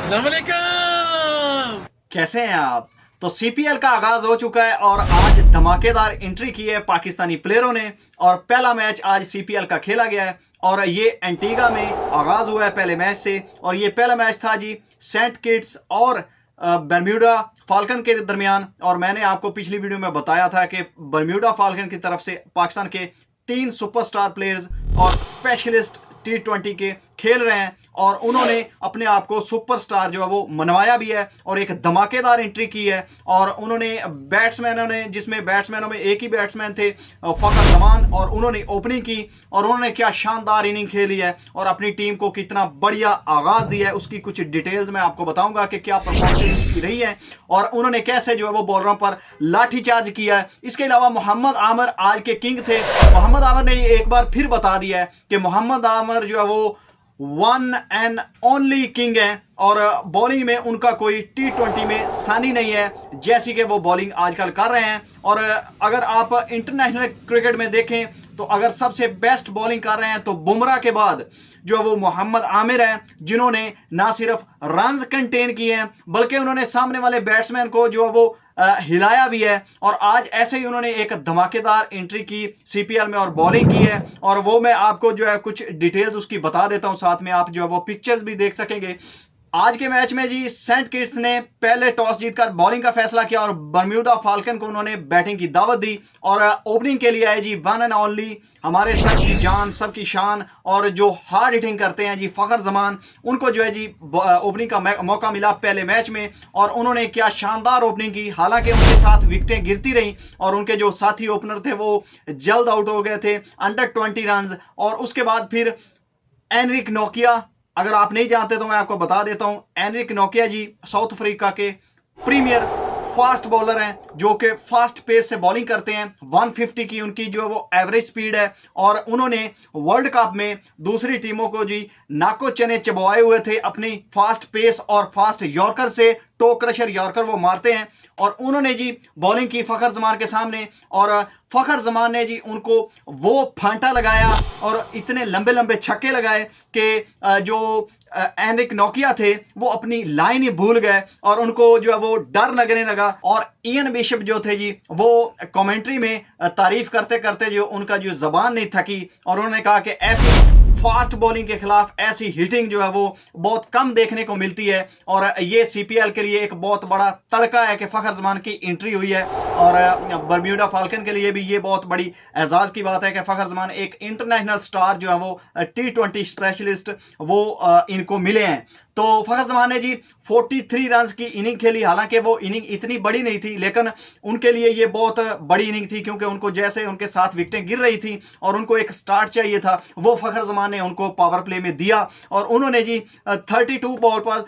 अस्सलाम वालेकुम। कैसे हैं आप। तो सीपीएल का आगाज हो चुका है और आज धमाकेदार एंट्री की है पाकिस्तानी प्लेयरों ने और पहला मैच आज सीपीएल का खेला गया है और ये एंटीगा में आगाज हुआ है पहले मैच से। और ये पहला मैच था जी सेंट किट्स और बर्म्यूडा फाल्कन के दरमियान। और मैंने आपको पिछली वीडियो में बताया था कि बर्म्यूडा फाल्कन की तरफ से पाकिस्तान के 3 सुपरस्टार प्लेयर्स और स्पेशलिस्ट T20 के खेल रहे हैं और उन्होंने अपने आप को सुपरस्टार जो है वो मनवाया भी है और एक धमाकेदार एंट्री की है। और उन्होंने बैट्समैनों ने, जिसमें बैट्समैनों में एक ही बैट्समैन थे फखर जमान, और उन्होंने ओपनिंग की और उन्होंने क्या शानदार इनिंग खेली है और अपनी टीम को कितना बढ़िया आगाज दिया है उसकी कुछ डिटेल्स मैं आपको बताऊंगा कि क्या परफॉर्मेंस की रही है और उन्होंने कैसे जो है वो बॉलरों पर लाठीचार्ज किया है। इसके अलावा मोहम्मद आमिर आज के किंग थे। मोहम्मद आमिर ने एक बार फिर बता दिया है कि मोहम्मद आमिर जो है वो वन एंड ओनली किंग है और बॉलिंग में उनका कोई T20 में सानी नहीं है जैसी कि वो बॉलिंग आजकल कर रहे हैं। और अगर आप इंटरनेशनल क्रिकेट में देखें तो अगर सबसे बेस्ट बॉलिंग कर रहे हैं तो बुमराह के बाद जो है वो मोहम्मद आमिर हैं, जिन्होंने ना सिर्फ रन्स कंटेन किए हैं बल्कि उन्होंने सामने वाले बैट्समैन को जो है वो हिलाया भी है। और आज ऐसे ही उन्होंने एक धमाकेदार एंट्री की सीपीएल में और बॉलिंग की है और वो मैं आपको जो है कुछ डिटेल्स उसकी बता देता हूं, साथ में आप जो है वो पिक्चर्स भी देख सकेंगे। आज के मैच में जी सेंट किट्स ने पहले टॉस जीतकर बॉलिंग का फैसला किया और बर्म्यूडा फाल्कन को उन्होंने बैटिंग की दावत दी और ओपनिंग के लिए आए जी वन एंड ओनली हमारे सबकी जान सबकी शान और जो हार्ड हिटिंग करते हैं जी फखर जमान। उनको जो है जी ओपनिंग का मौका मिला पहले मैच में और उन्होंने क्या शानदार ओपनिंग की। हालांकि उनके साथ विकेटें गिरती रहीं और उनके जो साथी ओपनर थे वो जल्द आउट हो गए थे अंडर 20 रन। और उसके बाद फिर एनरिक नोकिया, अगर आप नहीं जानते तो मैं आपको बता देता हूं, एनरिक नोकिया जी साउथ अफ्रीका के प्रीमियर फास्ट बॉलर हैं जो कि फास्ट पेस से बॉलिंग करते हैं। 150 की उनकी जो है वो एवरेज स्पीड है और उन्होंने वर्ल्ड कप में दूसरी टीमों को जी नाको चने चबवाए हुए थे अपनी फास्ट पेस और फास्ट यॉर्कर से। टो क्रशर यॉर्कर वो मारते हैं और उन्होंने जी बॉलिंग की फखर जमान के सामने और फखर जमान ने जी उनको वो फांटा लगाया और इतने लंबे लंबे छक्के लगाए कि जो एनरिक नोकिया थे वो अपनी लाइन ही भूल गए और उनको जो है वो डर लगने लगा। और इयन बिशप जो थे जी वो कमेंट्री में तारीफ करते करते जो उनका जो जबान नहीं थकी और उन्होंने कहा कि ऐसी फास्ट बॉलिंग के खिलाफ ऐसी हिटिंग जो है वो बहुत कम देखने को मिलती है और ये सीपीएल के लिए एक बहुत बड़ा तड़का है कि फखर जमान की एंट्री हुई है। और बर्म्यूडा फाल्कन के लिए भी ये बहुत बड़ी एजाज की बात है कि फखर जमान एक इंटरनेशनल स्टार जो है वो T20 स्पेशलिस्ट वो इनको मिले हैं। तो फखर जमान ने जी 43 रन की इनिंग खेली। हालांकि वो इनिंग इतनी बड़ी नहीं थी लेकिन उनके लिए ये बहुत बड़ी इनिंग थी क्योंकि उनको जैसे उनके साथ विकेटें गिर रही थी और उनको एक स्टार्ट चाहिए था, वो फखर जमान ने उनको पावर प्ले में दिया और उन्होंने जी 32 बॉल पर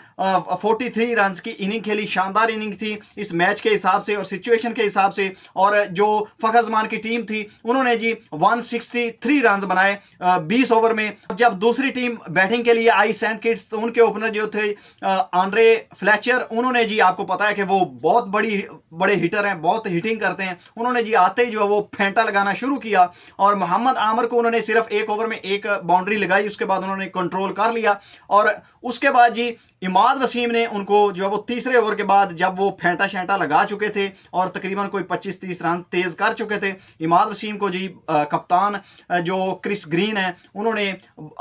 43 रन की इनिंग खेली। शानदार इनिंग थी इस मैच के हिसाब से और सिचुएशन के हिसाब से। और जो फखर जमान की टीम थी उन्होंने जी 163 रन बनाए 20 ओवर में। जब दूसरी टीम बैटिंग के लिए आई सेंट किट्स तो उनके ओपनर जो थे आंद्रे फ्लेचर, उन्होंने जी आपको पता है कि वो बहुत बड़े हिटर हैं, बहुत हिटिंग करते हैं। उन्होंने जी आते ही जो है वो फेंटा लगाना शुरू किया और मोहम्मद आमिर को उन्होंने सिर्फ एक ओवर में एक बाउंड्री लगाई, उसके बाद उन्होंने कंट्रोल कर लिया। और उसके बाद जी इमाद वसीम ने उनको जो है वो तीसरे ओवर के बाद जब वो फेंटा शेंटा लगा चुके थे और तकरीबन कोई 25-30 रन तेज कर चुके थे, इमाद वसीम को जी कप्तान जो क्रिस ग्रीन है उन्होंने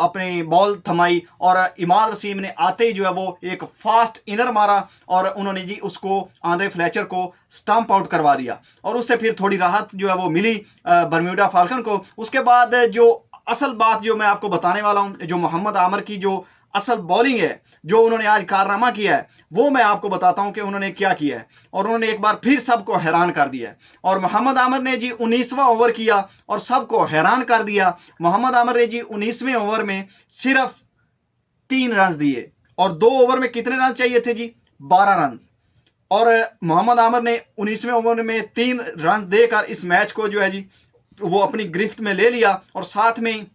अपनी बॉल थमाई और इमाद वसीम ने आते ही जो है वो एक फास्ट इनर मारा और उन्होंने जी उसको आंद्रे फ्लेचर को स्टंप आउट करवा दिया और उससे फिर थोड़ी राहत जो है वो मिली बर्म्यूडा फाल्कन को। उसके बाद जो असल बात जो मैं आपको बताने वाला हूं, जो मोहम्मद आमिर की जो असल बॉलिंग है, जो उन्होंने आज कारनामा किया है, वो मैं आपको बताता हूं कि उन्होंने क्या किया है और उन्होंने एक बार फिर सबको हैरान कर दिया है। और मोहम्मद आमिर ने जी 19वां ओवर किया और सबको हैरान कर दिया। मोहम्मद आमिर ने जी 19वें ओवर में सिर्फ 3 रन दिए और 2 ओवर में कितने रन चाहिए थे जी? 12 रन। और मोहम्मद आमिर ने 19वें ओवर में 3 रन देकर इस मैच को जो है जी वो अपनी गिरफ्त में ले लिया और साथ में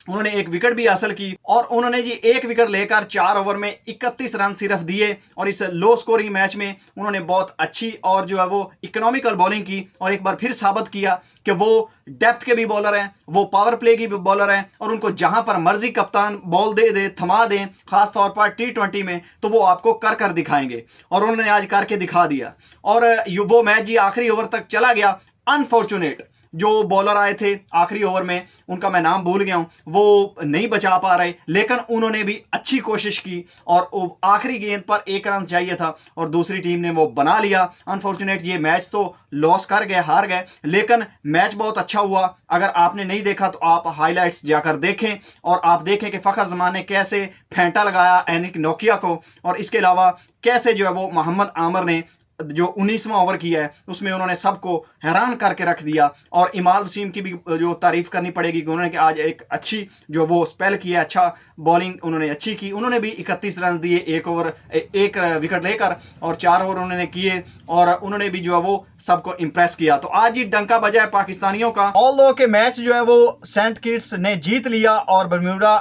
उन्होंने एक विकेट भी हासिल की और उन्होंने जी एक विकेट लेकर 4 ओवर में 31 रन सिर्फ दिए और इस लो स्कोरिंग मैच में उन्होंने बहुत अच्छी और जो है वो इकोनॉमिकल बॉलिंग की और एक बार फिर साबित किया कि वो डेप्थ के भी बॉलर हैं, वो पावर प्ले की भी बॉलर हैं और उनको जहां पर मर्जी कप्तान बॉल दे दे, थमा दें, खासतौर पर T20 में, तो वो आपको कर कर दिखाएंगे और उन्होंने आज करके दिखा दिया। और वो मैच जी आखिरी ओवर तक चला गया। अनफॉर्चुनेट जो बॉलर आए थे आखिरी ओवर में, उनका मैं नाम भूल गया हूं, वो नहीं बचा पा रहे, लेकिन उन्होंने भी अच्छी कोशिश की और आखिरी गेंद पर 1 रन चाहिए था और दूसरी टीम ने वो बना लिया। अनफॉर्चुनेट ये मैच तो लॉस कर गए, हार गए, लेकिन मैच बहुत अच्छा हुआ। अगर आपने नहीं देखा तो आप हाईलाइट्स जाकर देखें और आप देखें कि फखर जमान ने कैसे फेंटा लगाया एनिक नोकिया को और इसके अलावा कैसे जो है वो मोहम्मद आमिर ने जो 19वां ओवर किया है उसमें उन्होंने सबको हैरान करके रख दिया। और इमाद वसीम की भी जो तारीफ करनी पड़ेगी कि उन्होंने आज एक अच्छी जो वो स्पेल किया, अच्छा बॉलिंग उन्होंने अच्छी की। उन्होंने भी 31 रन दिए एक विकेट लेकर और 4 ओवर उन्होंने किए और उन्होंने भी जो है वो सबको इंप्रेस किया। तो आज ही डंका बजा है पाकिस्तानियों का। ऑल्दो के मैच जो है वो सेंट किट्स ने जीत लिया और बर्म्यूडा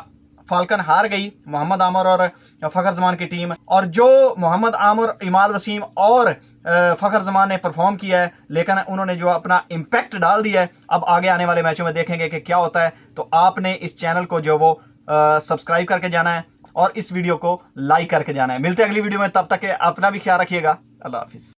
फाल्कन हार गई, मोहम्मद आमिर और फखर जमान की टीम। और जो मोहम्मद आमिर, इमाद वसीम और फखर जमान ने परफॉर्म किया है, लेकिन उन्होंने जो अपना इम्पैक्ट डाल दिया है। अब आगे आने वाले मैचों में देखेंगे कि क्या होता है। तो आपने इस चैनल को जो वो सब्सक्राइब करके जाना है और इस वीडियो को लाइक करके जाना है। मिलते हैं अगली वीडियो में, तब तक अपना भी ख्याल रखिएगा। अल्लाह हाफिज।